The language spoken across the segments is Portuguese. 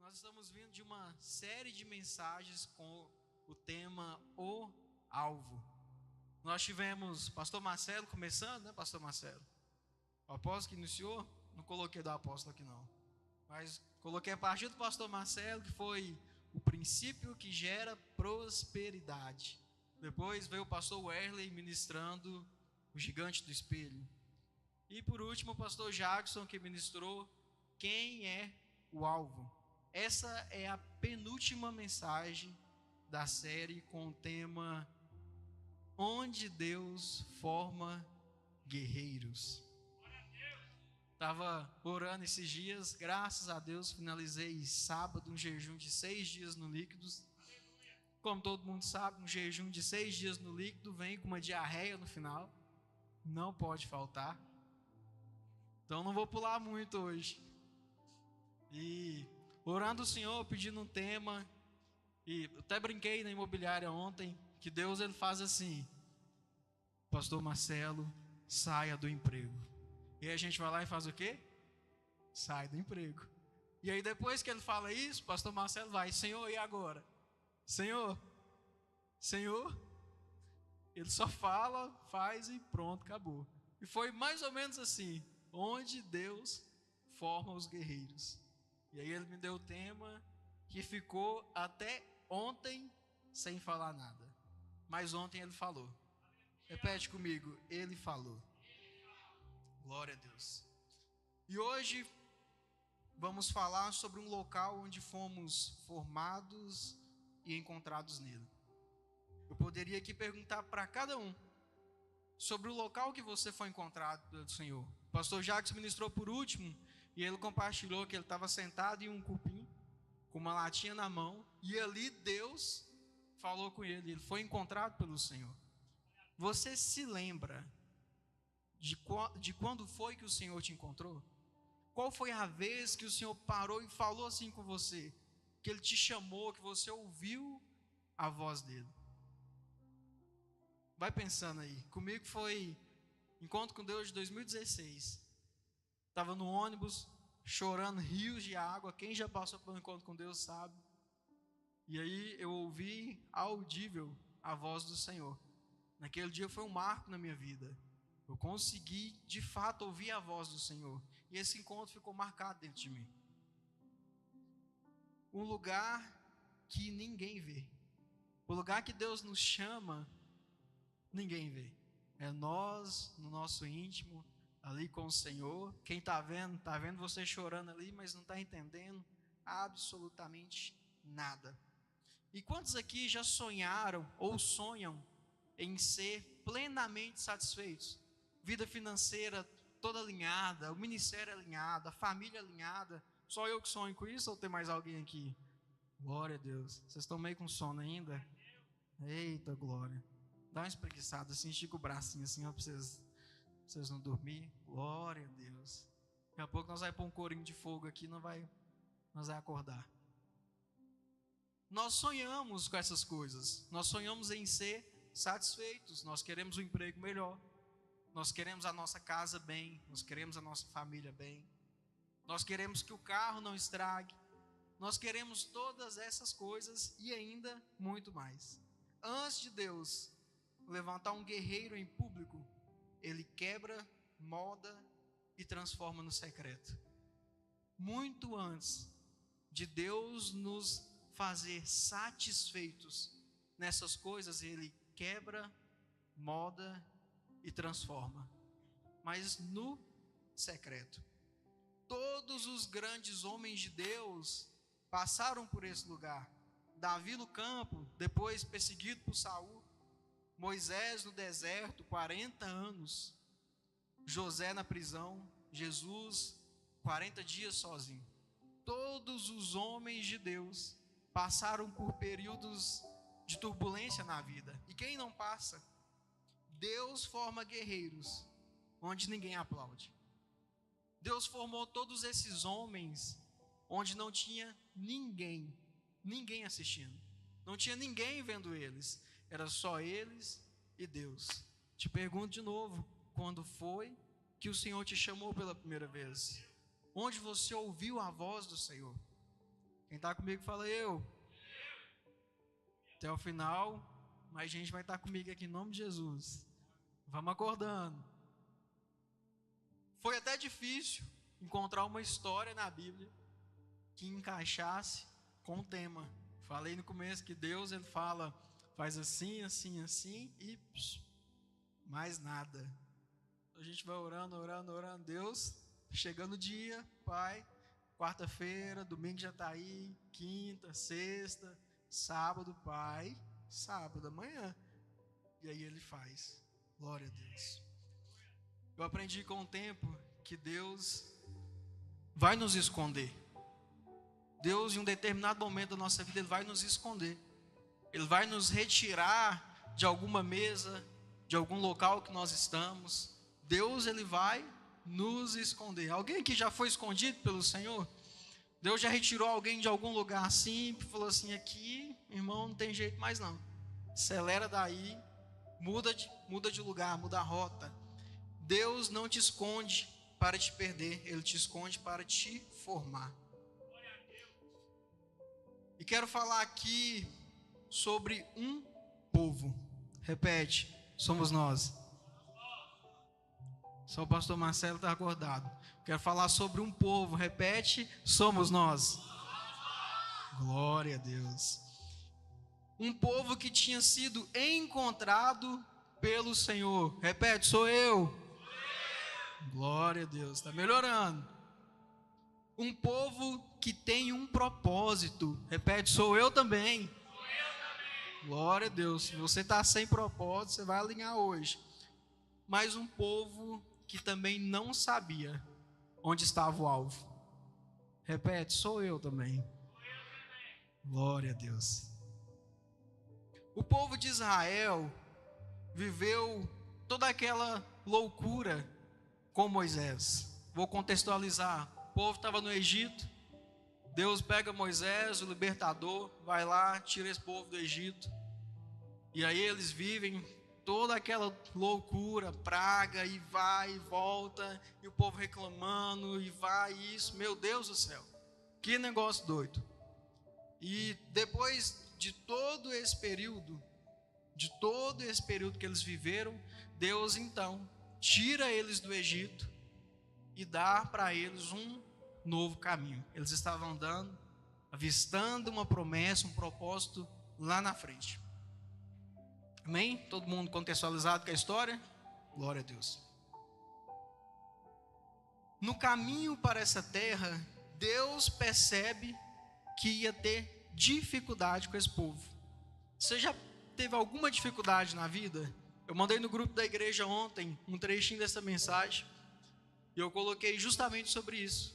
Nós estamos vindo de uma série de mensagens com o tema O Alvo. Nós tivemos pastor Marcelo começando, né, pastor Marcelo? O apóstolo que iniciou, não coloquei do apóstolo aqui não, mas coloquei a partir do pastor Marcelo, que foi o princípio que gera prosperidade. Depois veio o pastor Werley ministrando o gigante do espelho. E por último o pastor Jackson, que ministrou quem é o alvo. Essa é a penúltima mensagem da série com o tema Onde Deus Forma Guerreiros. Estava orando esses dias, graças a Deus finalizei sábado um jejum de 6 dias no líquidos. Como todo mundo sabe, um jejum de 6 dias no líquido vem com uma diarreia no final, não pode faltar. Então não vou pular muito hoje. E orando o Senhor, pedindo um tema, e até brinquei na imobiliária ontem, que Deus ele faz assim: pastor Marcelo, saia do emprego. E aí a gente vai lá e faz o quê? Sai do emprego. E aí depois que ele fala isso, pastor Marcelo vai: Senhor, e agora? Senhor, ele só fala, faz e pronto, acabou. E foi mais ou menos assim: onde Deus forma os guerreiros. E aí ele me deu o tema que ficou até ontem sem falar nada. Mas ontem ele falou. Repete comigo: ele falou. Glória a Deus. E hoje vamos falar sobre um local onde fomos formados e encontrados nele. Eu poderia aqui perguntar para cada um sobre o local que você foi encontrado pelo Senhor. O pastor Jacques ministrou por último e ele compartilhou que ele estava sentado em um cupim com uma latinha na mão e ali Deus falou com ele. Ele foi encontrado pelo Senhor. Você se lembra de quando foi que o Senhor te encontrou? Qual foi a vez que o Senhor parou e falou assim com você? Que Ele te chamou, que você ouviu a voz dEle? Vai pensando aí. Comigo foi Encontro com Deus de 2016. Estava no ônibus, chorando rios de água. Quem já passou pelo Encontro com Deus sabe. E aí eu ouvi audível a voz do Senhor. Naquele dia foi um marco na minha vida. Eu consegui de fato ouvir a voz do Senhor. E esse encontro ficou marcado dentro de mim. Um lugar que ninguém vê. O lugar que Deus nos chama, ninguém vê. É nós, no nosso íntimo, ali com o Senhor. Quem está vendo você chorando ali, mas não está entendendo absolutamente nada. E quantos aqui já sonharam ou sonham em ser plenamente satisfeitos? Vida financeira toda alinhada, o ministério alinhado, a família alinhada. Só eu que sonho com isso ou tem mais alguém aqui? Glória a Deus. Vocês estão meio com sono ainda? Eita glória. Dá uma espreguiçada assim, estica o bracinho assim, ó, para vocês não dormir. Glória a Deus. Daqui a pouco nós vamos pôr um corinho de fogo aqui, nós vamos acordar. Nós sonhamos com essas coisas. Nós sonhamos em ser satisfeitos. Nós queremos um emprego melhor. Nós queremos a nossa casa bem. Nós queremos a nossa família bem. Nós queremos que o carro não estrague. Nós queremos todas essas coisas e ainda muito mais. Antes de Deus levantar um guerreiro em público, Ele quebra, molda e transforma no secreto. Muito antes de Deus nos fazer satisfeitos nessas coisas, Ele quebra, molda e transforma, mas no secreto. Todos os grandes homens de Deus passaram por esse lugar. Davi no campo, depois perseguido por Saul. Moisés no deserto, 40 anos. José na prisão. Jesus, 40 dias sozinho. Todos os homens de Deus passaram por períodos de turbulência na vida. E quem não passa? Deus forma guerreiros onde ninguém aplaude. Deus formou todos esses homens onde não tinha ninguém assistindo. Não tinha ninguém vendo eles. Era só eles e Deus. Te pergunto de novo, quando foi que o Senhor te chamou pela primeira vez? Onde você ouviu a voz do Senhor? Quem está comigo fala eu. Até o final, mais gente vai estar comigo aqui em nome de Jesus. Vamos acordando. Foi até difícil encontrar uma história na Bíblia que encaixasse com o tema. Falei no começo que Deus, ele fala, faz assim, assim, assim e mais nada. A gente vai orando, orando, orando. Deus, chegando o dia, Pai, quarta-feira, domingo já está aí, quinta, sexta, sábado, Pai, sábado, amanhã. E aí ele faz. Glória a Deus. Eu aprendi com o tempo que Deus vai nos esconder. Deus, em um determinado momento da nossa vida, Ele vai nos esconder. Ele vai nos retirar de alguma mesa, de algum local que nós estamos. Deus, Ele vai nos esconder. Alguém aqui já foi escondido pelo Senhor? Deus já retirou alguém de algum lugar assim, e falou assim, aqui, irmão, não tem jeito mais não. Acelera daí, muda de lugar, muda a rota. Deus não te esconde para te perder, Ele te esconde para te formar. E quero falar aqui sobre um povo. Repete, somos nós. Só o pastor Marcelo está acordado. Quero falar sobre um povo. Repete, somos nós. Glória a Deus. Um povo que tinha sido encontrado pelo Senhor. Repete, sou eu. Glória a Deus, está melhorando. Um povo que tem um propósito. Repete, sou eu também. Glória a Deus. Se você está sem propósito, você vai alinhar hoje. Mas um povo que também não sabia onde estava o alvo. Repete, sou eu também. Glória a Deus. O povo de Israel viveu toda aquela loucura com Moisés. Vou contextualizar. O povo estava no Egito. Deus pega Moisés, o libertador, vai lá, tira esse povo do Egito. E aí eles vivem toda aquela loucura, praga, e vai e volta, e o povo reclamando, e vai isso. Meu Deus do céu, que negócio doido. E depois de todo esse período que eles viveram, Deus então tira eles do Egito e dá para eles um novo caminho. Eles estavam andando, avistando uma promessa, um propósito lá na frente. Amém? Todo mundo contextualizado com a história? Glória a Deus. No caminho para essa terra, Deus percebe que ia ter dificuldade com esse povo. Você já teve alguma dificuldade na vida? Eu mandei no grupo da igreja ontem um trechinho dessa mensagem e eu coloquei justamente sobre isso,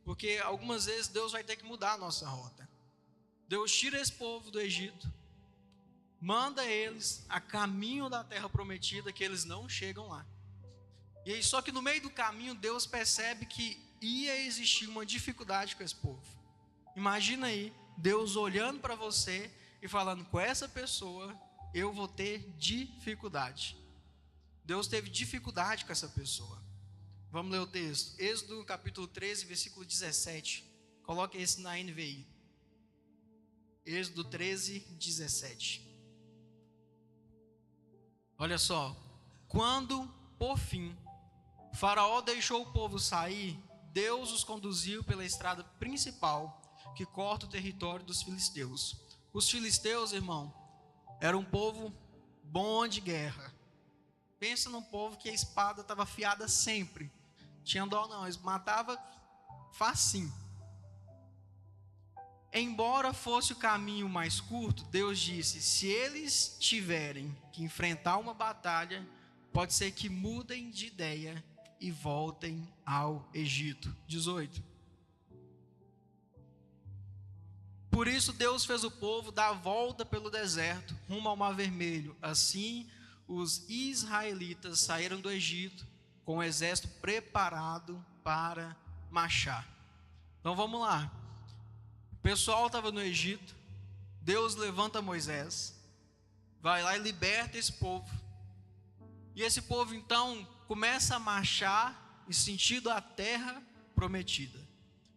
porque algumas vezes Deus vai ter que mudar a nossa rota. Deus tira esse povo do Egito, manda eles a caminho da terra prometida, que eles não chegam lá. E aí, só que no meio do caminho Deus percebe que ia existir uma dificuldade com esse povo. Imagina aí, Deus olhando para você e falando, com essa pessoa eu vou ter dificuldade. Deus teve dificuldade com essa pessoa. Vamos ler o texto. Êxodo capítulo 13, versículo 17. Coloque esse na NVI. Êxodo 13, 17. Olha só. Quando, por fim, Faraó deixou o povo sair, Deus os conduziu pela estrada principal que corta o território dos filisteus. Os filisteus, irmão, era um povo bom de guerra. Pensa num povo que a espada estava afiada sempre. Tinha dó não, eles matavam facinho. Embora fosse o caminho mais curto, Deus disse, se eles tiverem que enfrentar uma batalha, pode ser que mudem de ideia e voltem ao Egito. 18. Por isso Deus fez o povo dar a volta pelo deserto, rumo ao Mar Vermelho. Assim, os israelitas saíram do Egito com o exército preparado para marchar. Então vamos lá. O pessoal estava no Egito. Deus levanta Moisés, vai lá e liberta esse povo. E esse povo então começa a marchar em sentido à terra prometida.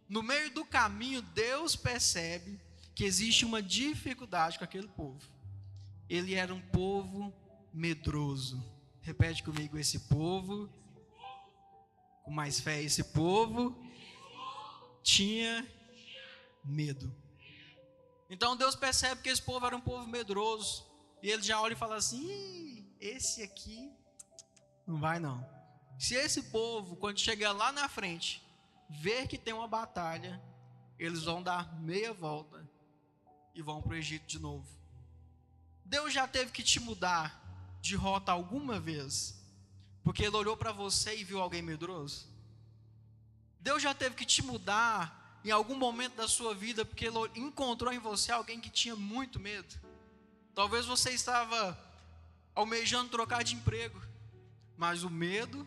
No meio do caminho, Deus percebe que existe uma dificuldade com aquele povo. Ele era um povo medroso. Repete comigo: esse povo, com mais fé, esse povo tinha medo. Então Deus percebe que esse povo era um povo medroso. E ele já olha e fala assim: esse aqui não vai não. Se esse povo, quando chegar lá na frente, ver que tem uma batalha, eles vão dar meia volta e vão para o Egito de novo. Deus já teve que te mudar de rota alguma vez, porque Ele olhou para você e viu alguém medroso? Deus já teve que te mudar em algum momento da sua vida, porque Ele encontrou em você alguém que tinha muito medo? Talvez você estava almejando trocar de emprego, mas o medo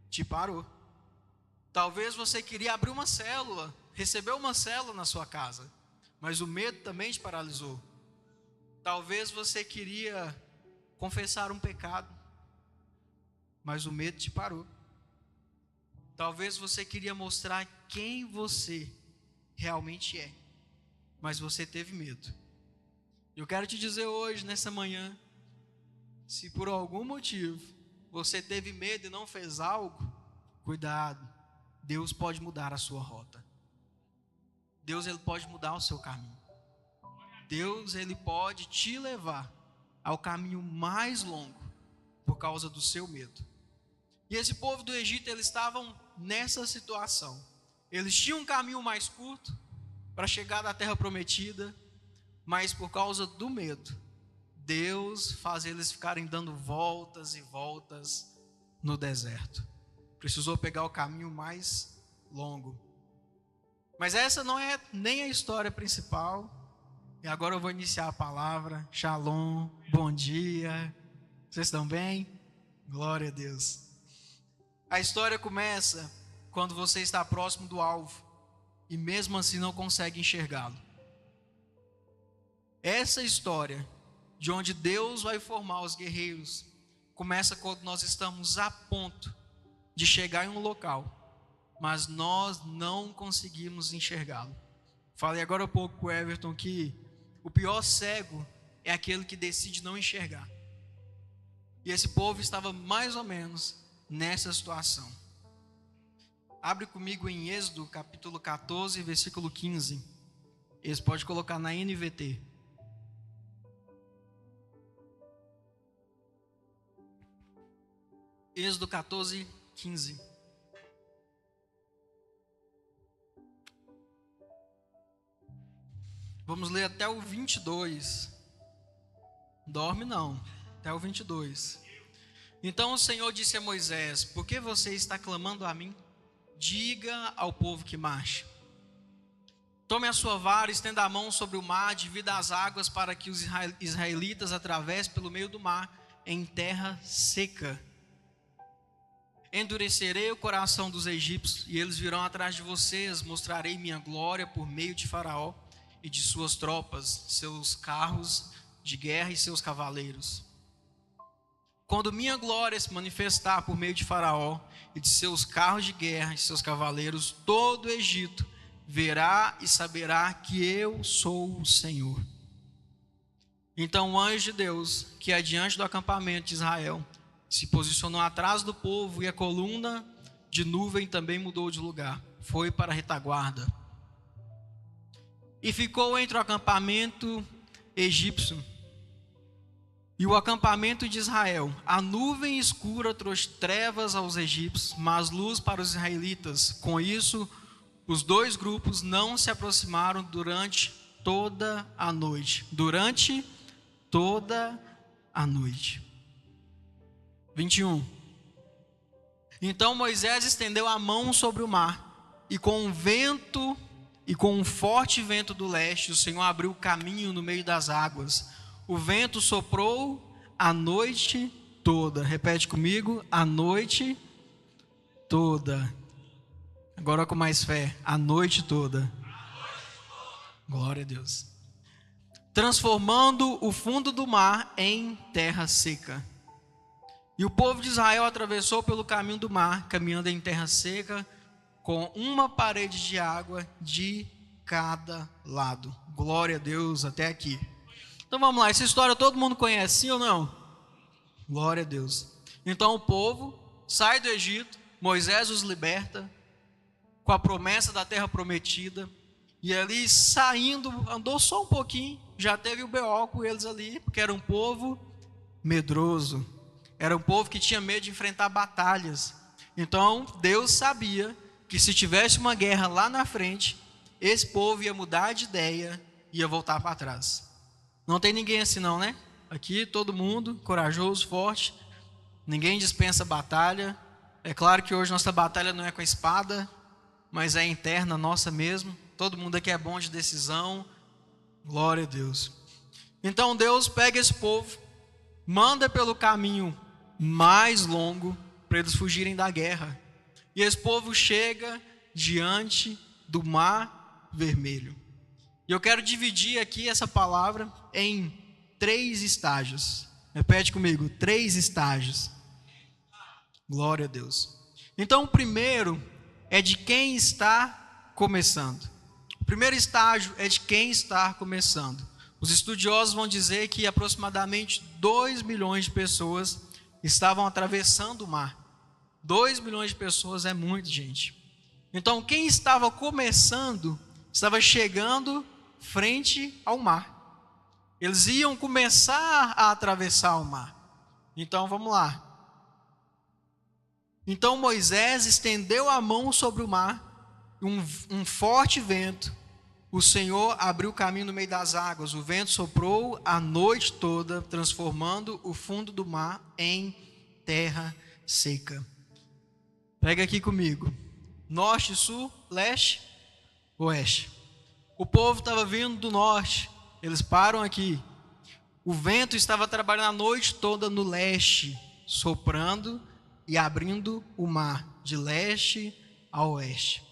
te parou. Talvez você queria abrir uma célula, receber uma célula na sua casa, mas o medo também te paralisou. Talvez você queria confessar um pecado, mas o medo te parou. Talvez você queria mostrar quem você realmente é, mas você teve medo. Eu quero te dizer hoje, nessa manhã, se por algum motivo você teve medo e não fez algo, cuidado, Deus pode mudar a sua rota. Deus, Ele pode mudar o seu caminho. Deus, Ele pode te levar ao caminho mais longo por causa do seu medo. E esse povo do Egito, eles estavam nessa situação. Eles tinham um caminho mais curto para chegar na terra prometida, mas por causa do medo, Deus faz eles ficarem dando voltas e voltas no deserto. Precisou pegar o caminho mais longo. Mas essa não é nem a história principal. E agora eu vou iniciar a palavra. Shalom, bom dia. Vocês estão bem? Glória a Deus. A história começa quando você está próximo do alvo e mesmo assim não consegue enxergá-lo. Essa história de onde Deus vai formar os guerreiros começa quando nós estamos a ponto de chegar em um local, mas nós não conseguimos enxergá-lo. Falei agora há pouco com o Everton que o pior cego é aquele que decide não enxergar. E esse povo estava mais ou menos nessa situação. Abre comigo em Êxodo capítulo 14, versículo 15. Esse pode colocar na NVT. Êxodo 14, 15. Vamos ler até o 22. Dorme não, até o 22. Então o Senhor disse a Moisés: por que você está clamando a mim? Diga ao povo que marche. Tome a sua vara, estenda a mão sobre o mar, divida as águas para que os israelitas atravessem pelo meio do mar em terra seca. Endurecerei o coração dos egípcios e eles virão atrás de vocês. Mostrarei minha glória por meio de Faraó e de suas tropas, seus carros de guerra e seus cavaleiros. Quando minha glória se manifestar por meio de Faraó e de seus carros de guerra e seus cavaleiros, todo o Egito verá e saberá que eu sou o Senhor. Então o anjo de Deus, que é diante do acampamento de Israel, se posicionou atrás do povo, e a coluna de nuvem também mudou de lugar, foi para a retaguarda. E ficou entre o acampamento egípcio e o acampamento de Israel. A nuvem escura trouxe trevas aos egípcios, mas luz para os israelitas. Com isso, os dois grupos não se aproximaram durante toda a noite. Durante toda a noite. 21. Então Moisés estendeu a mão sobre o mar, e com um forte vento do leste, o Senhor abriu o caminho no meio das águas. O vento soprou a noite toda. Repete comigo: a noite toda. Agora com mais fé: a noite toda. Glória a Deus. Transformando o fundo do mar em terra seca. E o povo de Israel atravessou pelo caminho do mar, caminhando em terra seca, com uma parede de água de cada lado. Glória a Deus até aqui. Então vamos lá, essa história todo mundo conhece, sim ou não? Glória a Deus. Então o povo sai do Egito, Moisés os liberta com a promessa da terra prometida, e ali saindo, andou só um pouquinho, já teve o BO com eles ali, porque era um povo medroso, era um povo que tinha medo de enfrentar batalhas. Então Deus sabia que se tivesse uma guerra lá na frente, esse povo ia mudar de ideia, ia voltar para trás. Não tem ninguém assim não, né? Aqui todo mundo corajoso, forte, ninguém dispensa batalha. É claro que hoje nossa batalha não é com a espada, mas é interna nossa mesmo. Todo mundo aqui é bom de decisão. Glória a Deus. Então Deus pega esse povo, manda pelo caminho mais longo para eles fugirem da guerra. E esse povo chega diante do Mar Vermelho. E eu quero dividir aqui essa palavra em 3 estágios. Repete comigo, 3 estágios. Glória a Deus. Então o primeiro é de quem está começando. O primeiro estágio é de quem está começando. Os estudiosos vão dizer que aproximadamente 2 milhões de pessoas estavam atravessando o mar. 2 milhões de pessoas é muito, gente. Então quem estava começando, estava chegando frente ao mar. Eles iam começar a atravessar o mar. Então vamos lá. Então Moisés estendeu a mão sobre o mar, um forte vento, o Senhor abriu caminho no meio das águas, o vento soprou a noite toda, transformando o fundo do mar em terra seca. Pega aqui comigo, norte, sul, leste, oeste. O povo estava vindo do norte, eles param aqui, o vento estava trabalhando a noite toda no leste, soprando e abrindo o mar de leste a oeste.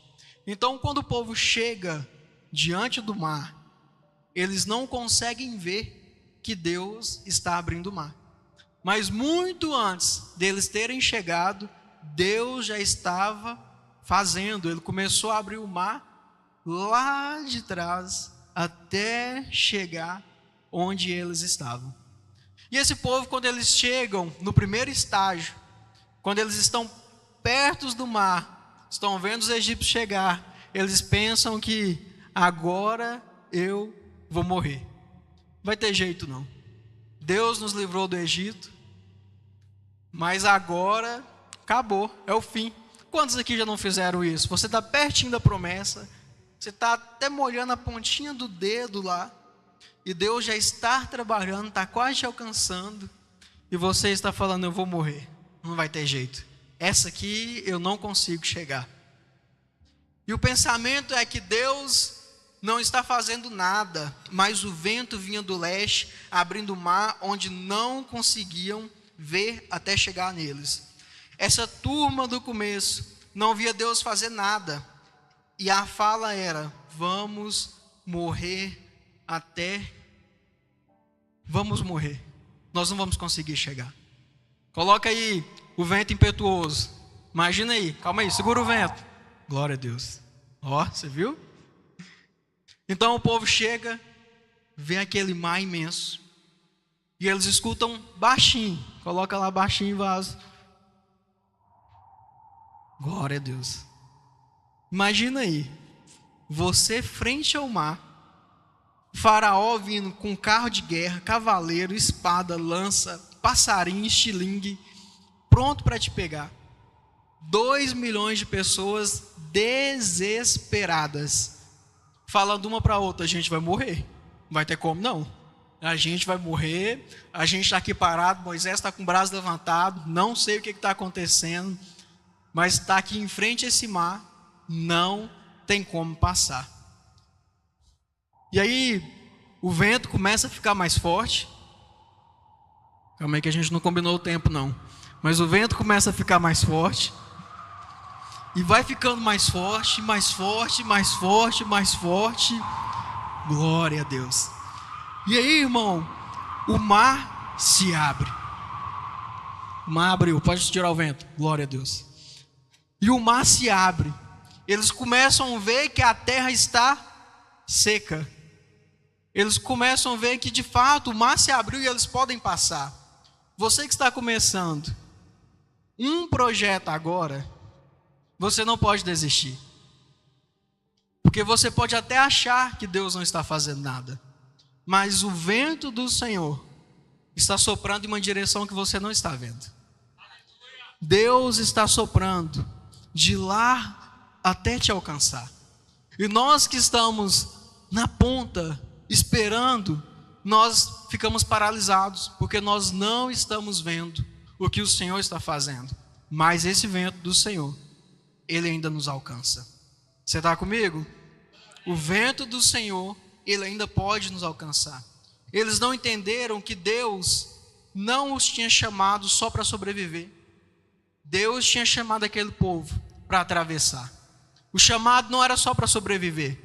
Então quando o povo chega diante do mar, eles não conseguem ver que Deus está abrindo o mar. Mas muito antes deles terem chegado, Deus já estava fazendo. Ele começou a abrir o mar lá de trás até chegar onde eles estavam. E esse povo, quando eles chegam no primeiro estágio, quando eles estão perto do mar, estão vendo os egípcios chegar, eles pensam que agora eu vou morrer. Não vai ter jeito não. Deus nos livrou do Egito, mas agora acabou, é o fim. Quantos aqui já não fizeram isso? Você está pertinho da promessa, você está até molhando a pontinha do dedo lá, e Deus já está trabalhando, está quase te alcançando, e você está falando, eu vou morrer. Não vai ter jeito. Essa aqui eu não consigo chegar. E o pensamento é que Deus não está fazendo nada, mas o vento vinha do leste, abrindo o mar onde não conseguiam ver até chegar neles. Essa turma do começo não via Deus fazer nada. E a fala era, vamos morrer nós não vamos conseguir chegar. Coloca aí o vento impetuoso. Imagina aí, calma aí, segura o vento. Glória a Deus. Ó, você viu? Então o povo chega, vê aquele mar imenso, e eles escutam baixinho. Coloca lá baixinho, vaso. Glória a Deus. Imagina aí, você frente ao mar, Faraó vindo com carro de guerra, cavaleiro, espada, lança, passarinho, estilingue, pronto para te pegar. 2 milhões de pessoas desesperadas, falando uma para outra, a gente vai morrer, não vai ter como não, a gente vai morrer, a gente está aqui parado, Moisés está com o braço levantado, não sei o que está acontecendo, mas está aqui em frente a esse mar, não tem como passar. E aí o vento começa a ficar mais forte. Calma aí que a gente não combinou o tempo não, mas o vento começa a ficar mais forte, e vai ficando mais forte, mais forte, mais forte, mais forte. Glória a Deus. E aí, irmão, o mar se abre. O mar abriu, pode tirar o vento. Glória a Deus. E o mar se abre. eles começam a ver que a terra está seca. Eles começam a ver que de fato o mar se abriu e eles podem passar. Você que está começando um projeto agora, você não pode desistir. Porque você pode até achar que Deus não está fazendo nada, mas o vento do Senhor está soprando em uma direção que você não está vendo. Deus está soprando de lá até te alcançar. E nós que estamos na ponta, esperando, nós ficamos paralisados, porque nós não estamos vendo o que o Senhor está fazendo. Mas esse vento do Senhor, ele ainda nos alcança. Você está comigo? O vento do Senhor, ele ainda pode nos alcançar. Eles não entenderam que Deus não os tinha chamado só para sobreviver. Deus tinha chamado aquele povo para atravessar. O chamado não era só para sobreviver.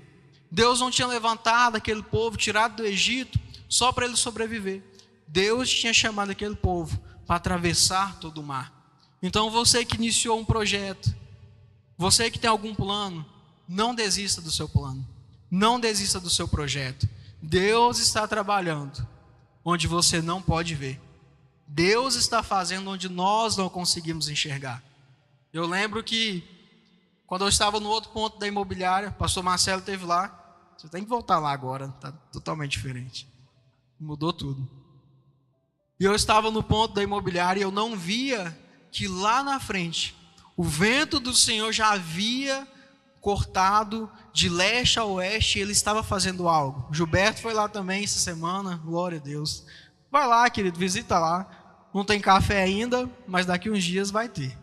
Deus não tinha levantado aquele povo, tirado do Egito, só para ele sobreviver. Deus tinha chamado aquele povo para atravessar todo o mar. Então você que iniciou um projeto, você que tem algum plano, não desista do seu plano. Não desista do seu projeto. Deus está trabalhando onde você não pode ver. Deus está fazendo onde nós não conseguimos enxergar. Eu lembro que quando eu estava no outro ponto da imobiliária, o pastor Marcelo esteve lá. Você tem que voltar lá agora, está totalmente diferente. Mudou tudo. E eu estava no ponto da imobiliária e eu não via que lá na frente o vento do Senhor já havia cortado de leste a oeste e ele estava fazendo algo. Gilberto foi lá também essa semana, glória a Deus. Vai lá, querido, visita lá. Não tem café ainda, mas daqui uns dias vai ter.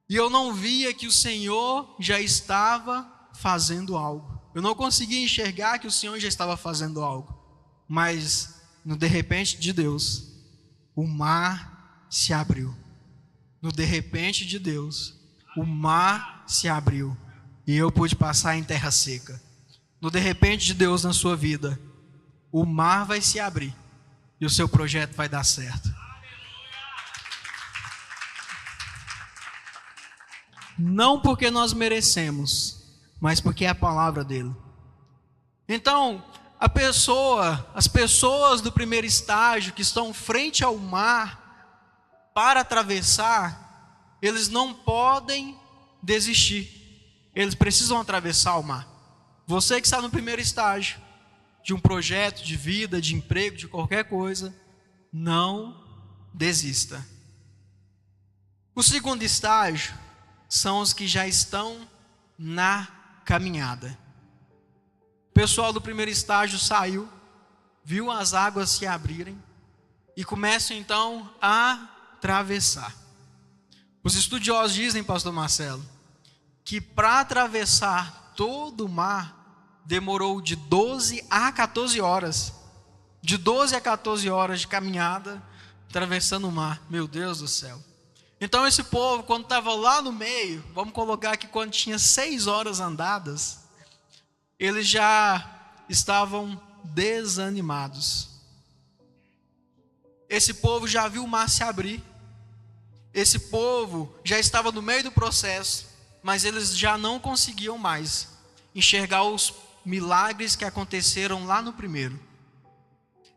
E eu não via que o Senhor já estava fazendo algo. Eu não conseguia enxergar que o Senhor já estava fazendo algo. Mas, no de repente de Deus, o mar se abriu. No de repente de Deus, o mar se abriu. E eu pude passar em terra seca. No de repente de Deus na sua vida, o mar vai se abrir. E o seu projeto vai dar certo. Não porque nós merecemos, mas porque é a palavra dele. Então, as pessoas do primeiro estágio que estão frente ao mar para atravessar, eles não podem desistir. Eles precisam atravessar o mar. Você que está no primeiro estágio de um projeto de vida, de emprego, de qualquer coisa, não desista. O segundo estágio são os que já estão na caminhada. O pessoal do primeiro estágio saiu, viu as águas se abrirem e começam então a atravessar. Os estudiosos dizem, pastor Marcelo, que para atravessar todo o mar demorou de 12 a 14 horas. De 12 a 14 horas de caminhada, atravessando o mar. Meu Deus do céu. Então esse povo, quando estava lá no meio, vamos colocar que quando tinha 6 horas andadas, eles já estavam desanimados. Esse povo já viu o mar se abrir. Esse povo já estava no meio do processo, mas eles já não conseguiam mais enxergar os milagres que aconteceram lá no primeiro.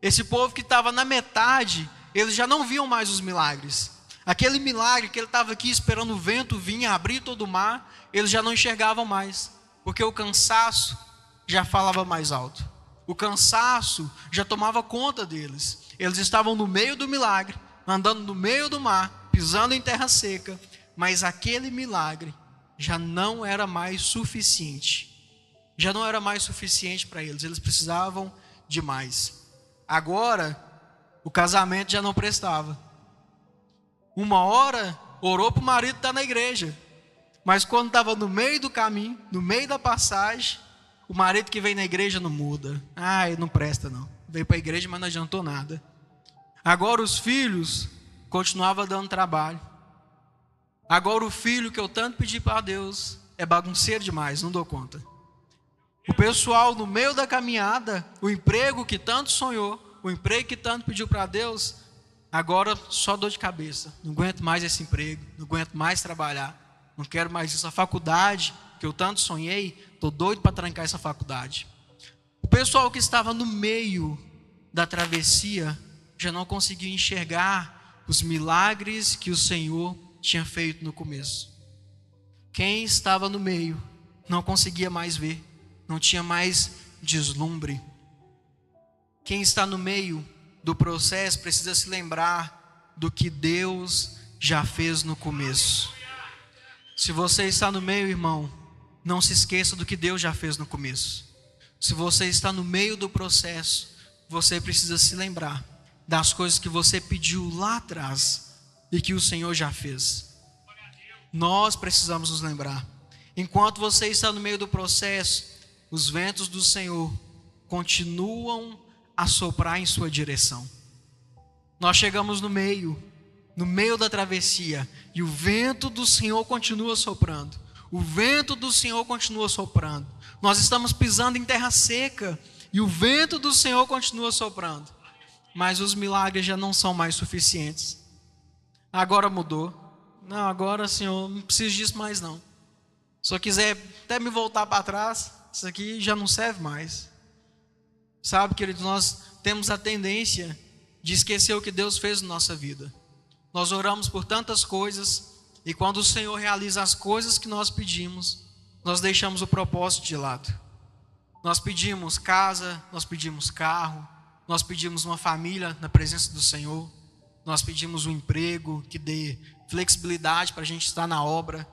Esse povo que estava na metade, eles já não viam mais os milagres. Aquele milagre que ele estava aqui esperando o vento vir abrir todo o mar, eles já não enxergavam mais, porque o cansaço já falava mais alto. O cansaço já tomava conta deles. Eles estavam no meio do milagre, andando no meio do mar, pisando em terra seca, mas aquele milagre já não era mais suficiente. Já não era mais suficiente para eles. Eles precisavam de mais. Agora, o casamento já não prestava. Uma hora, orou para o marido estar na igreja. Mas quando estava no meio do caminho, no meio da passagem, o marido que vem na igreja não muda. Ele não presta não. Veio para a igreja, mas não adiantou nada. Agora os filhos continuavam dando trabalho. Agora o filho que eu tanto pedi para Deus é bagunceiro demais, não dou conta. O pessoal no meio da caminhada, o emprego que tanto sonhou, o emprego que tanto pediu para Deus, agora só dor de cabeça. Não aguento mais esse emprego, não aguento mais trabalhar. não quero mais isso. A faculdade, que eu tanto sonhei, estou doido para trancar essa faculdade. O pessoal que estava no meio da travessia já não conseguiu enxergar os milagres que o Senhor tinha feito no começo. Quem estava no meio não conseguia mais ver, não tinha mais deslumbre. Quem está no meio do processo precisa se lembrar do que Deus já fez no começo. Se você está no meio, irmão, não se esqueça do que Deus já fez no começo. Se você está no meio do processo, você precisa se lembrar das coisas que você pediu lá atrás e que o Senhor já fez. Nós precisamos nos lembrar. Enquanto você está no meio do processo, os ventos do Senhor continuam a soprar em sua direção. Nós chegamos no meio da travessia, e o vento do Senhor continua soprando. O vento do Senhor continua soprando. Nós estamos pisando em terra seca, e o vento do Senhor continua soprando. Mas os milagres já não são mais suficientes. Agora mudou. Não, agora, Senhor, não preciso disso mais não. Se eu quiser até me voltar para trás, isso aqui já não serve mais. Sabe, queridos, nós temos a tendência de esquecer o que Deus fez na nossa vida. Nós oramos por tantas coisas, e quando o Senhor realiza as coisas que nós pedimos, nós deixamos o propósito de lado. Nós pedimos casa, nós pedimos carro, nós pedimos uma família na presença do Senhor, nós pedimos um emprego que dê flexibilidade para a gente estar na obra.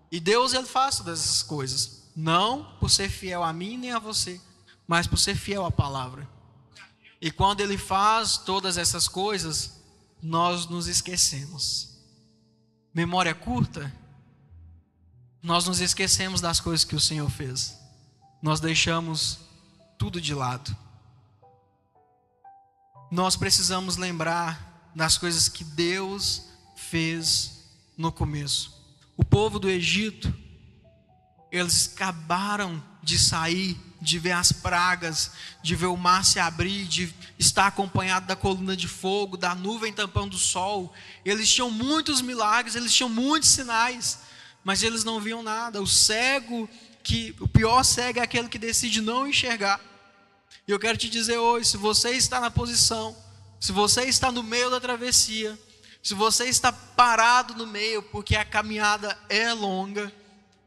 E Deus, Ele faz todas essas coisas, não por ser fiel a mim nem a você, mas por ser fiel à palavra. E quando Ele faz todas essas coisas, nós nos esquecemos. Memória curta, nós nos esquecemos das coisas que o Senhor fez. Nós deixamos tudo de lado. Nós precisamos lembrar das coisas que Deus fez no começo. O povo do Egito, eles acabaram de sair, de ver as pragas, de ver o mar se abrir, de estar acompanhado da coluna de fogo, da nuvem tampando o sol. Eles tinham muitos milagres, eles tinham muitos sinais, mas eles não viam nada. O pior cego é aquele que decide não enxergar. E eu quero te dizer hoje, se você está na posição, se você está no meio da travessia, se você está parado no meio porque a caminhada é longa,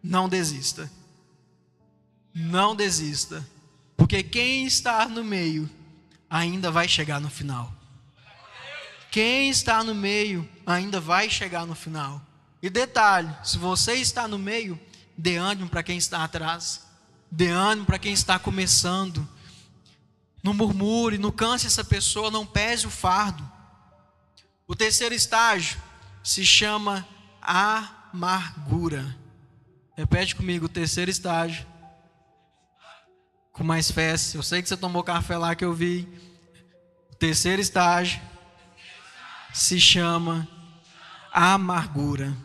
não desista. Não desista, porque quem está no meio ainda vai chegar no final. Quem está no meio ainda vai chegar no final. E detalhe, se você está no meio, dê ânimo para quem está atrás, dê ânimo para quem está começando. Não murmure, não canse essa pessoa, não pese o fardo. O terceiro estágio se chama amargura. Repete comigo, o terceiro estágio. Com mais fé, eu sei que você tomou café lá que eu vi. O terceiro estágio se chama amargura.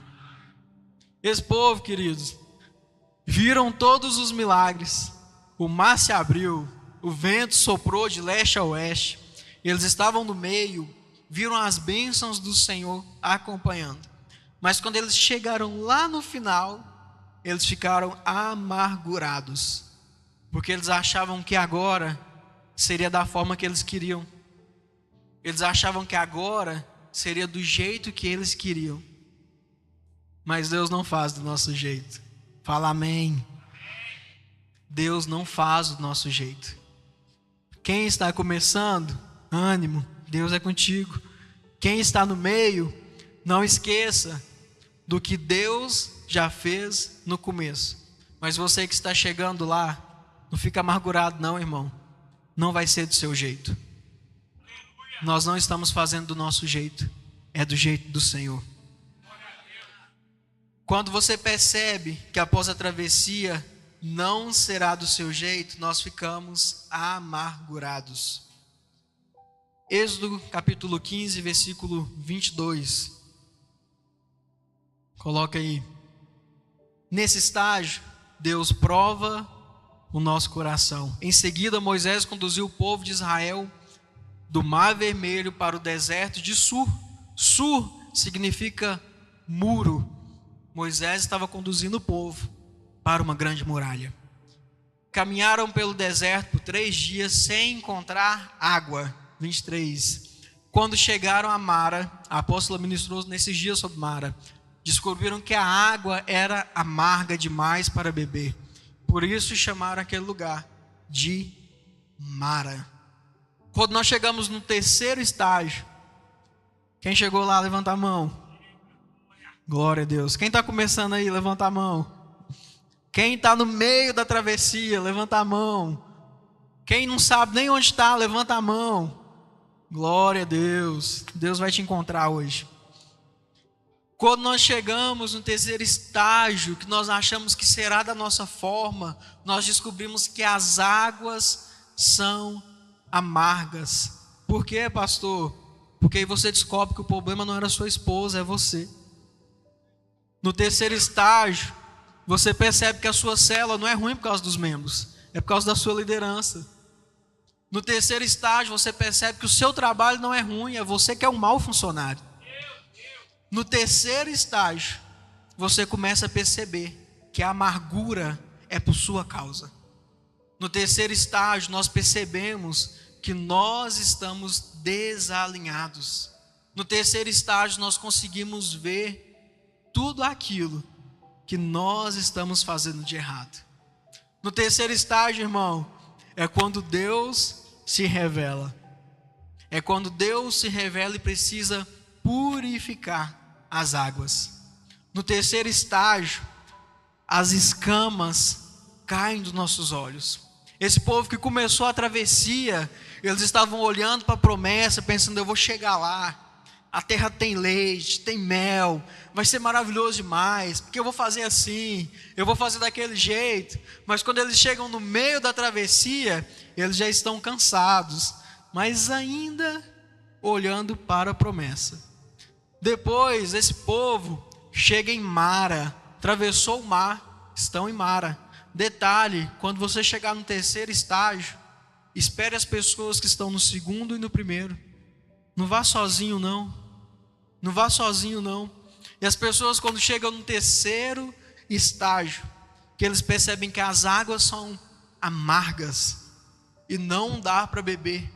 Esse povo, queridos, viram todos os milagres. O mar se abriu, o vento soprou de leste a oeste. Eles estavam no meio, viram as bênçãos do Senhor acompanhando. Mas quando eles chegaram lá no final, eles ficaram amargurados. Porque eles achavam que agora seria da forma que eles queriam. Eles achavam que agora seria do jeito que eles queriam. Mas Deus não faz do nosso jeito. Fala amém. Deus não faz do nosso jeito. Quem está começando, ânimo, Deus é contigo. Quem está no meio, não esqueça do que Deus já fez no começo. Mas você que está chegando lá, não fica amargurado não, irmão. Não vai ser do seu jeito. Nós não estamos fazendo do nosso jeito. É do jeito do Senhor. Quando você percebe que após a travessia não será do seu jeito, nós ficamos amargurados. Êxodo capítulo 15, versículo 22. Coloca aí. Nesse estágio, Deus prova o nosso coração. Em seguida, Moisés conduziu o povo de Israel do Mar Vermelho para o deserto de Sur. Sur significa muro. Moisés estava conduzindo o povo para uma grande muralha. Caminharam pelo deserto por 3 dias sem encontrar água. 23. Quando chegaram a Mara, a apóstola ministrou nesses dias sobre Mara, descobriram que a água era amarga demais para beber. Por isso chamaram aquele lugar de Mara. Quando nós chegamos no 3º estágio, quem chegou lá, levanta a mão. Glória a Deus. Quem está começando aí, levanta a mão. Quem está no meio da travessia, levanta a mão. Quem não sabe nem onde está, levanta a mão. Glória a Deus. Deus vai te encontrar hoje. Quando nós chegamos no 3º estágio, que nós achamos que será da nossa forma, nós descobrimos que as águas são amargas. Por quê, pastor? Porque aí você descobre que o problema não era sua esposa, é você. No 3º estágio, você percebe que a sua célula não é ruim por causa dos membros, é por causa da sua liderança. No 3º estágio, você percebe que o seu trabalho não é ruim, é você que é um mau funcionário. No 3º estágio, você começa a perceber que a amargura é por sua causa. No 3º estágio, nós percebemos que nós estamos desalinhados. No 3º estágio, nós conseguimos ver tudo aquilo que nós estamos fazendo de errado. No 3º estágio, irmão, é quando Deus se revela. É quando Deus se revela e precisa purificar as águas. No 3º estágio, as escamas caem dos nossos olhos. Esse povo que começou a travessia, eles estavam olhando para a promessa, pensando, eu vou chegar lá. A terra tem leite, tem mel, vai ser maravilhoso demais, porque eu vou fazer assim, eu vou fazer daquele jeito. Mas quando eles chegam no meio da travessia, eles já estão cansados, mas ainda olhando para a promessa. Depois, esse povo chega em Mara, atravessou o mar, estão em Mara. Detalhe, quando você chegar no 3º estágio, espere as pessoas que estão no 2º e no 1º. Não vá sozinho não. Não vá sozinho não. E as pessoas quando chegam no 3º estágio, que eles percebem que as águas são amargas e não dá para beber.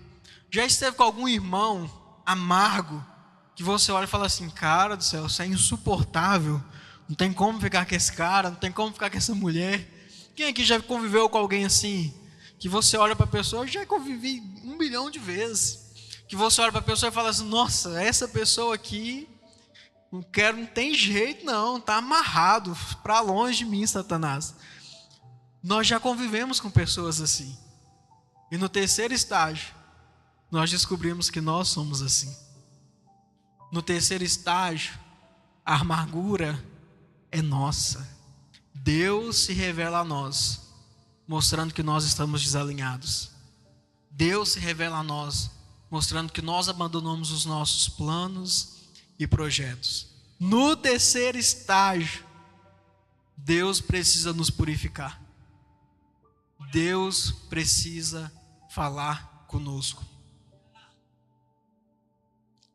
Já esteve com algum irmão amargo, que você olha e fala assim, cara do céu, isso é insuportável, não tem como ficar com esse cara, não tem como ficar com essa mulher. Quem aqui já conviveu com alguém assim, que você olha para a pessoa, eu já convivi 1 milhão de vezes, que você olha para a pessoa e fala assim, nossa, essa pessoa aqui, não tem jeito não, está amarrado, para longe de mim, Satanás. Nós já convivemos com pessoas assim, e no 3º estágio, nós descobrimos que nós somos assim. No 3º estágio, a amargura é nossa. Deus se revela a nós, mostrando que nós estamos desalinhados. Deus se revela a nós, mostrando que nós abandonamos os nossos planos e projetos. No 3º estágio, Deus precisa nos purificar. Deus precisa falar conosco.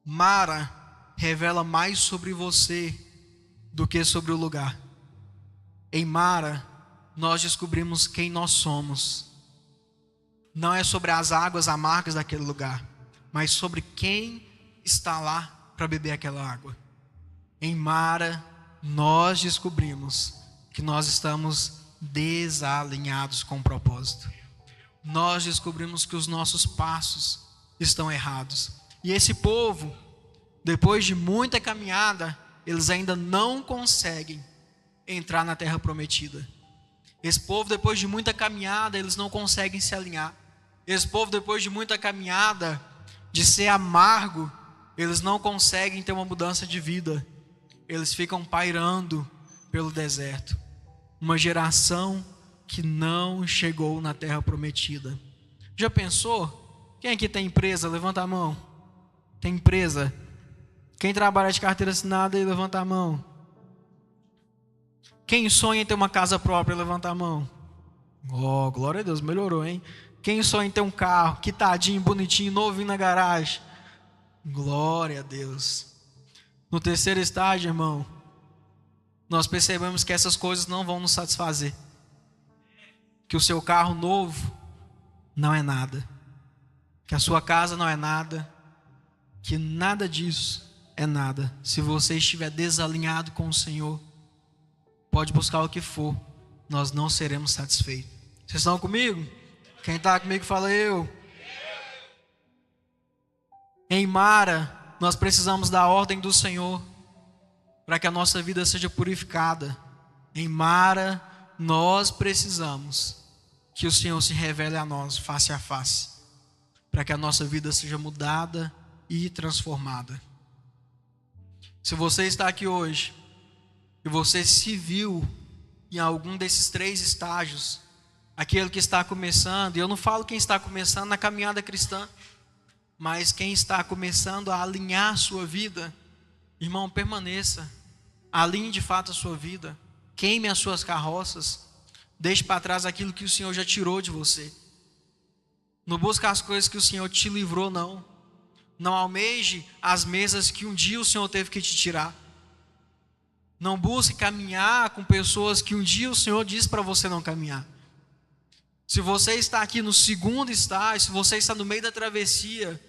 Mara revela mais sobre você do que sobre o lugar. Em Mara, nós descobrimos quem nós somos. Não é sobre as águas amargas daquele lugar, mas sobre quem está lá para beber aquela água. Em Mara, nós descobrimos que nós estamos desalinhados com o propósito. Nós descobrimos que os nossos passos estão errados. E esse povo, depois de muita caminhada, eles ainda não conseguem entrar na terra prometida. Esse povo, depois de muita caminhada, eles não conseguem se alinhar. Esse povo, depois de muita caminhada, de ser amargo, eles não conseguem ter uma mudança de vida. Eles ficam pairando pelo deserto. Uma geração que não chegou na terra prometida. Já pensou? Quem aqui tem empresa? Levanta a mão. Tem empresa? Quem trabalha de carteira assinada aí, levanta a mão. Quem sonha em ter uma casa própria, levanta a mão. Oh, glória a Deus, melhorou, hein? Quem sonha em ter um carro, quitadinho, bonitinho, novinho na garagem? Glória a Deus. No 3º estágio, irmão, nós percebemos que essas coisas não vão nos satisfazer. Que o seu carro novo não é nada. Que a sua casa não é nada. Que nada disso é nada. Se você estiver desalinhado com o Senhor, pode buscar o que for, nós não seremos satisfeitos. Vocês estão comigo? Quem está comigo fala eu. Em Mara, nós precisamos da ordem do Senhor para que a nossa vida seja purificada. Em Mara, nós precisamos que o Senhor se revele a nós face a face, para que a nossa vida seja mudada e transformada. Se você está aqui hoje e você se viu em algum desses 3 estágios, aquele que está começando, e eu não falo quem está começando na caminhada cristã, mas quem está começando a alinhar a sua vida, irmão, permaneça, alinhe de fato a sua vida, queime as suas carroças, deixe para trás aquilo que o Senhor já tirou de você. Não busque as coisas que o Senhor te livrou, não. Não almeje as mesas que um dia o Senhor teve que te tirar. Não busque caminhar com pessoas que um dia o Senhor disse para você não caminhar. Se você está aqui no segundo estágio, se você está no meio da travessia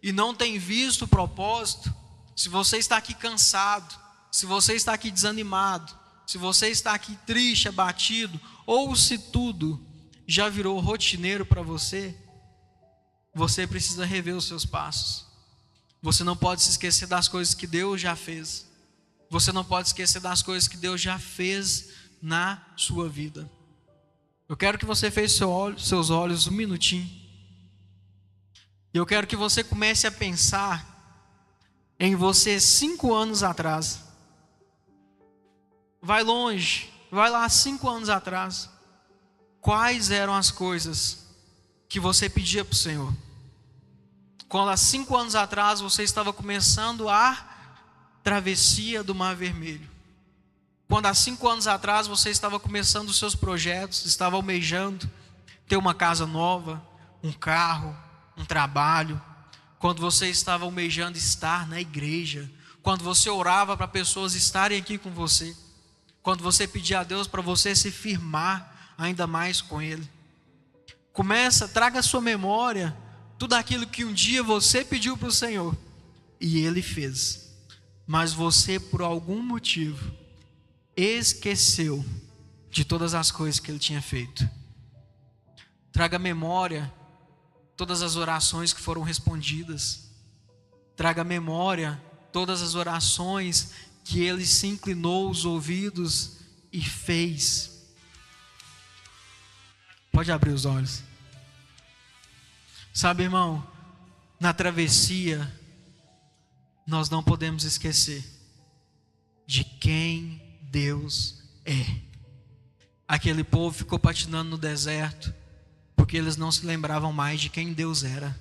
e não tem visto o propósito, se você está aqui cansado, se você está aqui desanimado, se você está aqui triste, abatido, ou se tudo já virou rotineiro para você, você precisa rever os seus passos. Você não pode se esquecer das coisas que Deus já fez. Você não pode esquecer das coisas que Deus já fez na sua vida. Eu quero que você feche seus olhos um minutinho. E eu quero que você comece a pensar em você 5 anos atrás. Vai longe, vai lá 5 anos atrás. Quais eram as coisas que você pedia para o Senhor? Quando há 5 anos atrás você estava começando a travessia do Mar Vermelho. Quando há 5 anos atrás você estava começando os seus projetos, estava almejando ter uma casa nova, um carro, um trabalho. Quando você estava almejando estar na igreja. Quando você orava para pessoas estarem aqui com você. Quando você pedia a Deus para você se firmar ainda mais com Ele. Traga à sua memória tudo aquilo que um dia você pediu para o Senhor e Ele fez, mas você por algum motivo esqueceu de todas as coisas que Ele tinha feito. Traga à memória todas as orações que foram respondidas. Traga à memória todas as orações que Ele se inclinou os ouvidos e fez. Pode abrir os olhos. Sabe, irmão, na travessia, nós não podemos esquecer de quem Deus é. Aquele povo ficou patinando no deserto, porque eles não se lembravam mais de quem Deus era.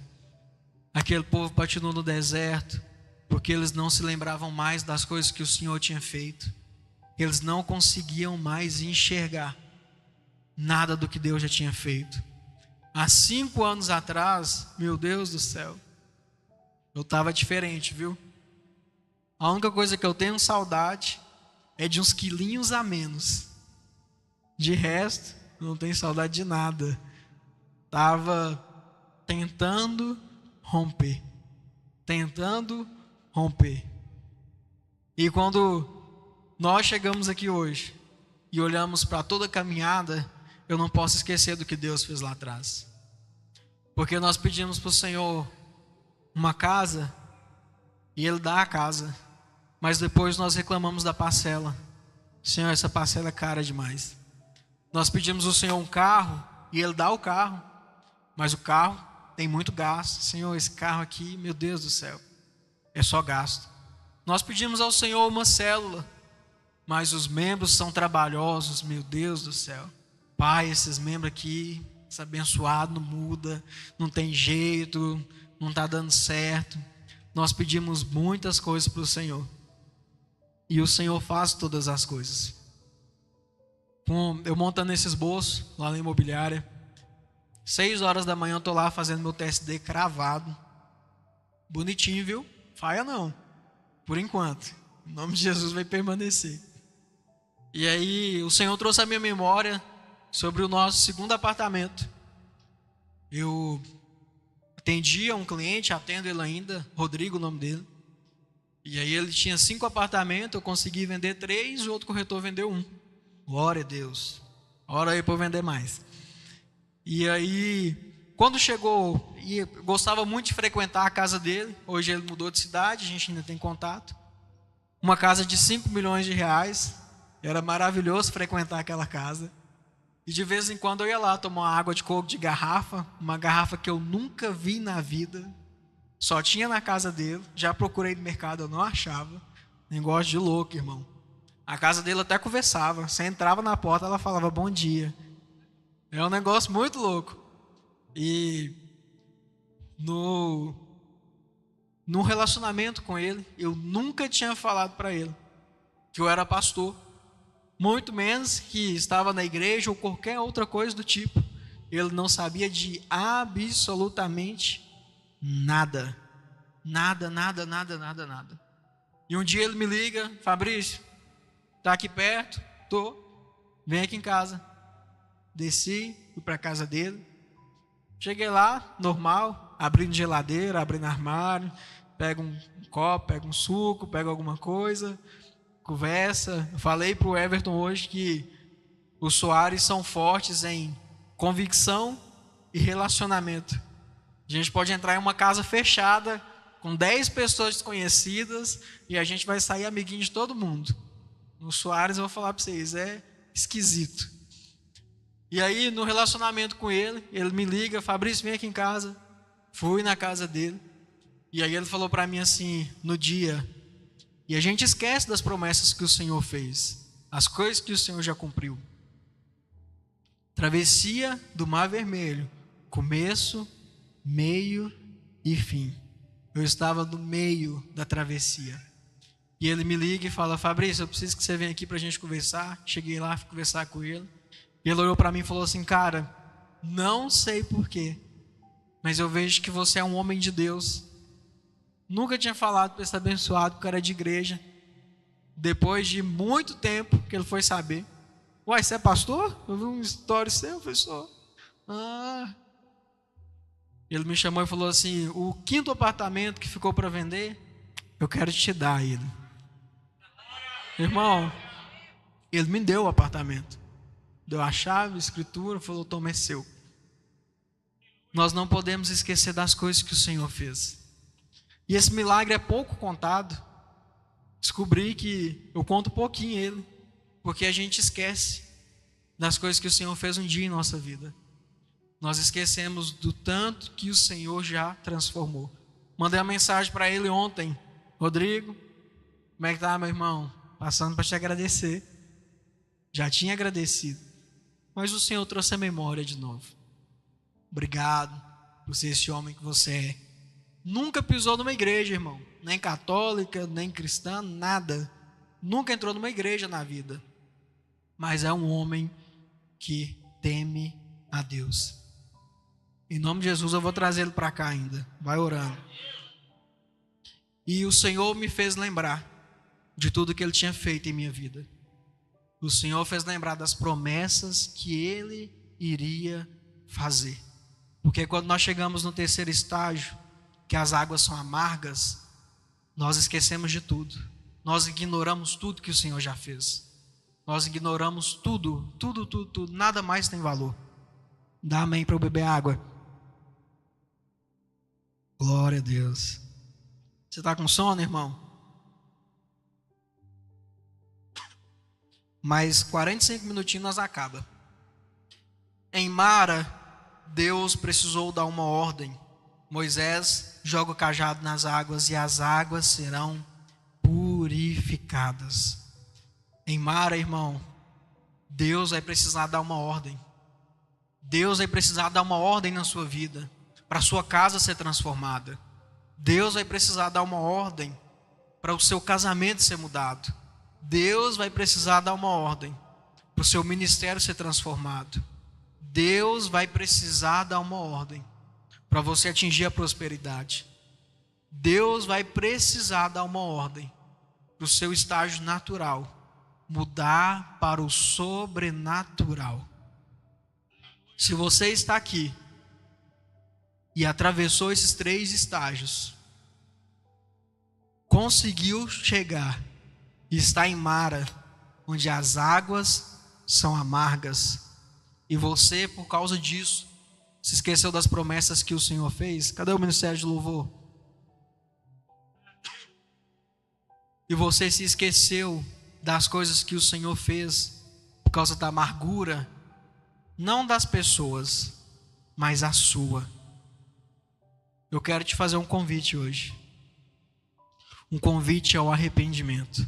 Aquele povo patinou no deserto, porque eles não se lembravam mais das coisas que o Senhor tinha feito. Eles não conseguiam mais enxergar nada do que Deus já tinha feito. Há 5 anos atrás, meu Deus do céu, eu estava diferente, viu? A única coisa que eu tenho saudade é de uns quilinhos a menos. De resto, eu não tenho saudade de nada. Estava tentando romper. E quando nós chegamos aqui hoje e olhamos para toda a caminhada, eu não posso esquecer do que Deus fez lá atrás. Porque nós pedimos para o Senhor uma casa e Ele dá a casa. Mas depois nós reclamamos da parcela. Senhor, essa parcela é cara demais. Nós pedimos ao Senhor um carro e Ele dá o carro. Mas o carro tem muito gasto. Senhor, esse carro aqui, meu Deus do céu, é só gasto. Nós pedimos ao Senhor uma célula. Mas os membros são trabalhosos, meu Deus do céu. Pai, esses membros aqui, esse abençoado não muda, não tem jeito, não está dando certo. Nós pedimos muitas coisas para o Senhor. E o Senhor faz todas as coisas. Eu montando esse esboço lá na imobiliária. 6 horas da manhã eu estou lá fazendo meu TSD cravado. Bonitinho, viu? Falha não. Por enquanto. Em nome de Jesus vai permanecer. E aí o Senhor trouxe à minha memória sobre o nosso segundo apartamento. Eu atendia um cliente, atendo ele ainda, Rodrigo o nome dele. E aí ele tinha 5 apartamentos, eu consegui vender 3 e o outro corretor vendeu 1. Glória a Deus. Ora aí para eu vender mais. E aí, quando chegou, e eu gostava muito de frequentar a casa dele. Hoje ele mudou de cidade, a gente ainda tem contato. Uma casa de 5 milhões de reais. Era maravilhoso frequentar aquela casa. E de vez em quando eu ia lá tomar uma água de coco de garrafa. Uma garrafa que eu nunca vi na vida. Só tinha na casa dele. Já procurei no mercado, eu não achava. Negócio de louco, irmão. A casa dele até conversava. Você entrava na porta, ela falava bom dia. É um negócio muito louco. E no relacionamento com ele, eu nunca tinha falado para ele que eu era pastor. Muito menos que estava na igreja ou qualquer outra coisa do tipo. Ele não sabia de absolutamente nada. Nada. E um dia ele me liga: Fabrício, tá aqui perto? Tô. Vem aqui em casa. Desci, fui para a casa dele. Cheguei lá, normal, abrindo geladeira, abrindo armário, pego um copo, pego um suco, pego alguma coisa, conversa. Eu falei para o Everton hoje que os Soares são fortes em convicção e relacionamento. A gente pode entrar em uma casa fechada com 10 pessoas desconhecidas e a gente vai sair amiguinho de todo mundo. No Soares eu vou falar para vocês, é esquisito. E aí no relacionamento com ele me liga: Fabrício, vem aqui em casa. Fui na casa dele. E aí ele falou para mim assim, no dia: e a gente esquece das promessas que o Senhor fez, as coisas que o Senhor já cumpriu. Travessia do Mar Vermelho, começo, meio e fim. Eu estava no meio da travessia. E ele me liga e fala: Fabrício, eu preciso que você venha aqui para a gente conversar. Cheguei lá, fui conversar com ele. E ele olhou para mim e falou assim: cara, não sei porquê, mas eu vejo que você é um homem de Deus. Nunca tinha falado para esse abençoado que era de igreja. Depois de muito tempo que ele foi saber. Uai, você é pastor? Eu vi uma história seu, professor. Ele me chamou e falou assim: o 5º apartamento que ficou para vender, eu quero te dar ele. Irmão, ele me deu o apartamento. Deu a chave, a escritura, falou: toma, é seu. Nós não podemos esquecer das coisas que o Senhor fez. E esse milagre é pouco contado. Descobri que eu conto pouquinho ele, porque a gente esquece das coisas que o Senhor fez um dia em nossa vida. Nós esquecemos do tanto que o Senhor já transformou. Mandei uma mensagem para ele ontem: Rodrigo, como é que tá, meu irmão? Passando para te agradecer. Já tinha agradecido, mas o Senhor trouxe a memória de novo. Obrigado por ser esse homem que você é. Nunca pisou numa igreja, irmão. Nem católica, nem cristã, nada. Nunca entrou numa igreja na vida. Mas é um homem que teme a Deus. Em nome de Jesus eu vou trazer ele para cá ainda. Vai orando. E o Senhor me fez lembrar de tudo que Ele tinha feito em minha vida. O Senhor fez lembrar das promessas que Ele iria fazer. Porque quando nós chegamos no 3º estágio, que as águas são amargas, nós esquecemos de tudo. Nós ignoramos tudo que o Senhor já fez. Nós ignoramos tudo. Nada mais tem valor. Dá amém para eu beber água. Glória a Deus. Você está com sono, irmão? Mais 45 minutinhos nós acaba. Em Mara, Deus precisou dar uma ordem. Moisés joga o cajado nas águas e as águas serão purificadas. Em Mara, irmão, Deus vai precisar dar uma ordem. Deus vai precisar dar uma ordem na sua vida, para a sua casa ser transformada. Deus vai precisar dar uma ordem para o seu casamento ser mudado. Deus vai precisar dar uma ordem para o seu ministério ser transformado. Deus vai precisar dar uma ordem para você atingir a prosperidade. Deus vai precisar dar uma ordem para o seu estágio natural mudar para o sobrenatural. Se você está aqui e atravessou esses 3 estágios, conseguiu chegar e está em Mara, onde as águas são amargas, e você, por causa disso, se esqueceu das promessas que o Senhor fez. Cadê o ministério de louvor? E você se esqueceu das coisas que o Senhor fez por causa da amargura, não das pessoas, mas a sua. Eu quero te fazer um convite hoje. Um convite ao arrependimento.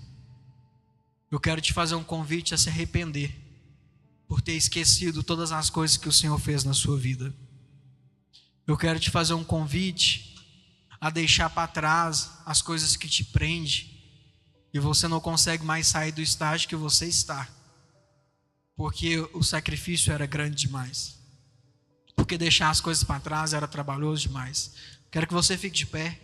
Eu quero te fazer um convite a se arrepender por ter esquecido todas as coisas que o Senhor fez na sua vida. Eu quero te fazer um convite a deixar para trás as coisas que te prendem e você não consegue mais sair do estágio que você está, porque o sacrifício era grande demais, porque deixar as coisas para trás era trabalhoso demais. Quero que você fique de pé.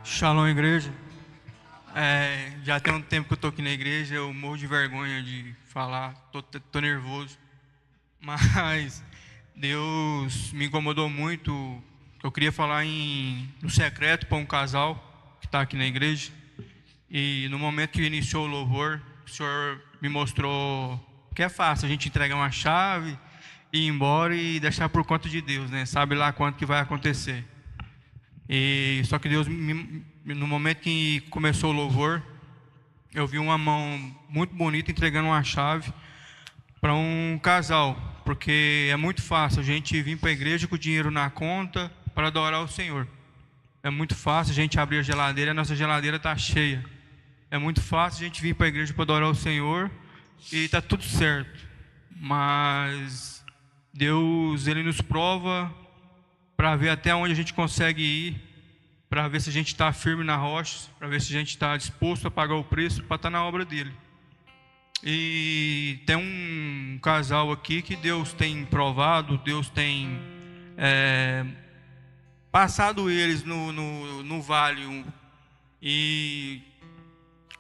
Shalom, igreja. Já tem um tempo que eu estou aqui na igreja, eu morro de vergonha de falar, tô nervoso. Mas Deus me incomodou muito. Eu queria falar no secreto para um casal que está aqui na igreja. E no momento que iniciou o louvor, o Senhor me mostrou que é fácil a gente entregar uma chave, ir embora e deixar por conta de Deus, né? Sabe lá quanto que vai acontecer. E só que Deus, no momento que começou o louvor, eu vi uma mão muito bonita entregando uma chave para um casal, porque é muito fácil a gente vir para a igreja com o dinheiro na conta para adorar o Senhor. É muito fácil a gente abrir a geladeira, a nossa geladeira está cheia. É muito fácil a gente vir para a igreja para adorar o Senhor e está tudo certo. Mas Deus, Ele nos prova para ver até onde a gente consegue ir, para ver se a gente está firme na rocha, para ver se a gente está disposto a pagar o preço para estar na obra dele. E tem um casal aqui que Deus tem provado, Deus tem passado eles no vale. E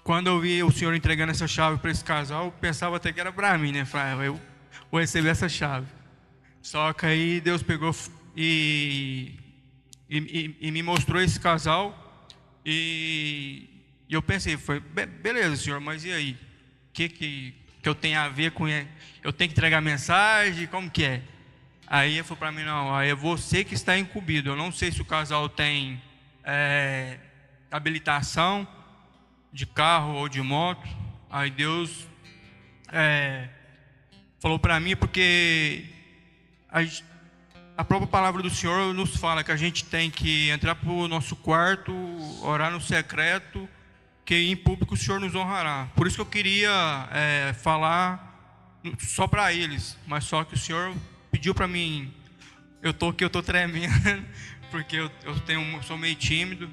quando eu vi o Senhor entregando essa chave para esse casal, eu pensava até que era para mim, né? Falei, eu vou receber essa chave. Só que aí Deus pegou e me mostrou esse casal, e eu pensei, beleza, Senhor, mas e aí? O que eu tenho a ver com ele? Eu tenho que entregar mensagem? Como que é? Aí ele falou para mim, não, aí é você que está incumbido. Eu não sei se o casal tem habilitação de carro ou de moto. Aí Deus falou para mim, porque a própria palavra do Senhor nos fala que a gente tem que entrar para o nosso quarto, orar no secreto, que em público o Senhor nos honrará. Por isso que eu queria falar só para eles, mas só que o Senhor pediu para mim. Eu estou tremendo, porque eu sou meio tímido,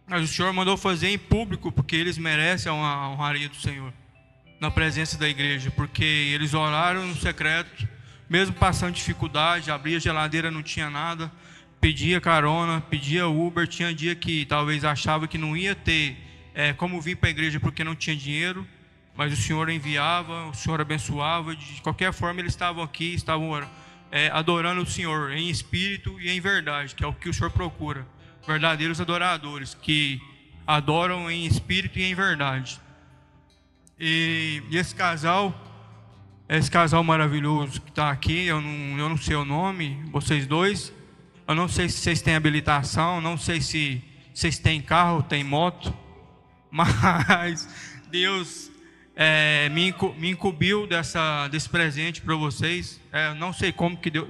mas o Senhor mandou fazer em público, porque eles merecem a honraria do Senhor, na presença da igreja, porque eles oraram no secreto, mesmo passando dificuldade, abria a geladeira, não tinha nada, pedia carona, pedia Uber, tinha dia que talvez achava que não ia ter como vir para a igreja porque não tinha dinheiro, mas o Senhor enviava, o Senhor abençoava, de qualquer forma eles estavam aqui, estavam adorando o Senhor em espírito e em verdade, que é o que o Senhor procura, verdadeiros adoradores, que adoram em espírito e em verdade. E esse casal maravilhoso que está aqui, eu não sei o nome, vocês dois, eu não sei se vocês têm habilitação, não sei se vocês têm carro, têm moto, mas Deus me incumbiu desse presente para vocês. Não sei como que Deus,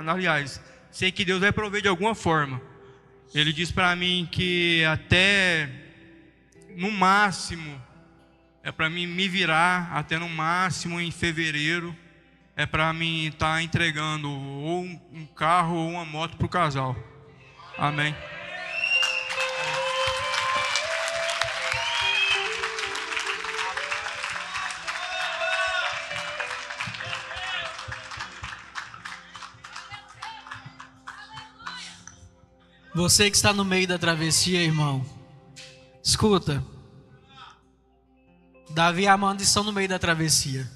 aliás, sei que Deus vai prover de alguma forma. Ele diz para mim que até no máximo para mim me virar, até no máximo em fevereiro, para mim estar entregando ou um carro ou uma moto para o casal. Amém. Você que está no meio da travessia, irmão, escuta. Davi e Amanda estão no meio da travessia.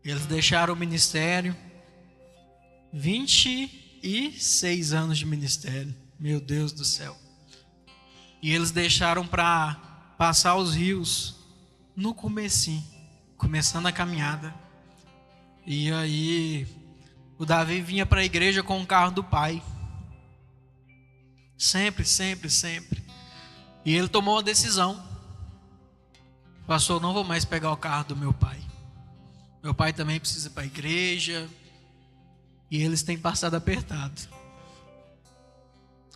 Eles deixaram o ministério. 26 anos de ministério. Meu Deus do céu. E eles deixaram para passar os rios no comecinho, começando a caminhada. E aí o Davi vinha para a igreja com o carro do pai. Sempre. E ele tomou uma decisão. Pastor, não vou mais pegar o carro do meu pai. Meu pai também precisa ir para a igreja. E eles têm passado apertado.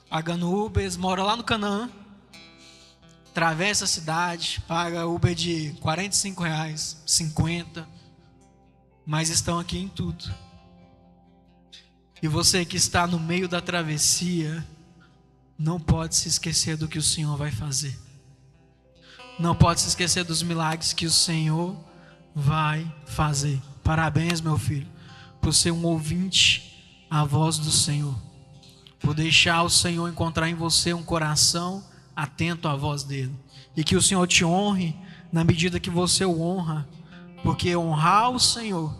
Pagando Uber, eles moram lá no Canaã. Atravessa a cidade, paga Uber de R$45, 50. Mas estão aqui em tudo. E você que está no meio da travessia, não pode se esquecer do que o Senhor vai fazer. Não pode se esquecer dos milagres que o Senhor vai fazer. Parabéns, meu filho, por ser um ouvinte à voz do Senhor. Por deixar o Senhor encontrar em você um coração atento à voz dele. E que o Senhor te honre na medida que você o honra. Porque honrar o Senhor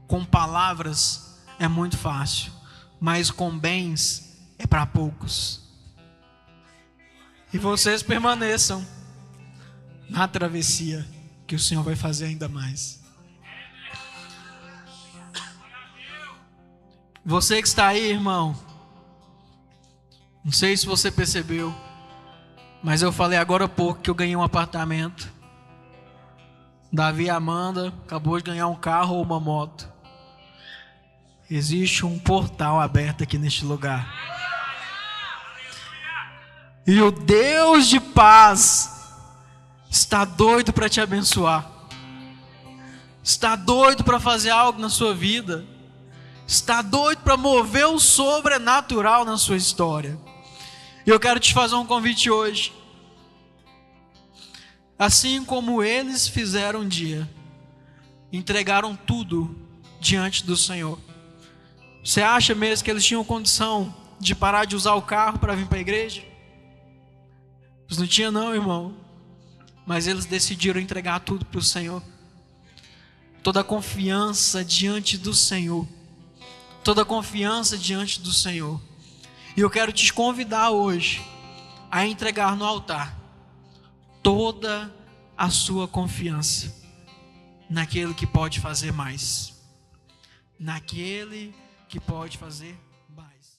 com palavras é muito fácil, mas com bens é para poucos. E vocês permaneçam na travessia, que o Senhor vai fazer ainda mais. Você que está aí, irmão, não sei se você percebeu, mas eu falei agora há pouco que eu ganhei um apartamento. Davi e Amanda acabou de ganhar um carro ou uma moto. Existe um portal aberto aqui neste lugar. E o Deus de paz está doido para te abençoar. Está doido para fazer algo na sua vida. Está doido para mover o sobrenatural na sua história. E eu quero te fazer um convite hoje. Assim como eles fizeram um dia, entregaram tudo diante do Senhor. Você acha mesmo que eles tinham condição de parar de usar o carro para vir para a igreja? Eles não tinham não, irmão. Mas eles decidiram entregar tudo para o Senhor. Toda a confiança diante do Senhor. Toda a confiança diante do Senhor. E eu quero te convidar hoje a entregar no altar toda a sua confiança naquele que pode fazer mais. Naquele que pode fazer mais.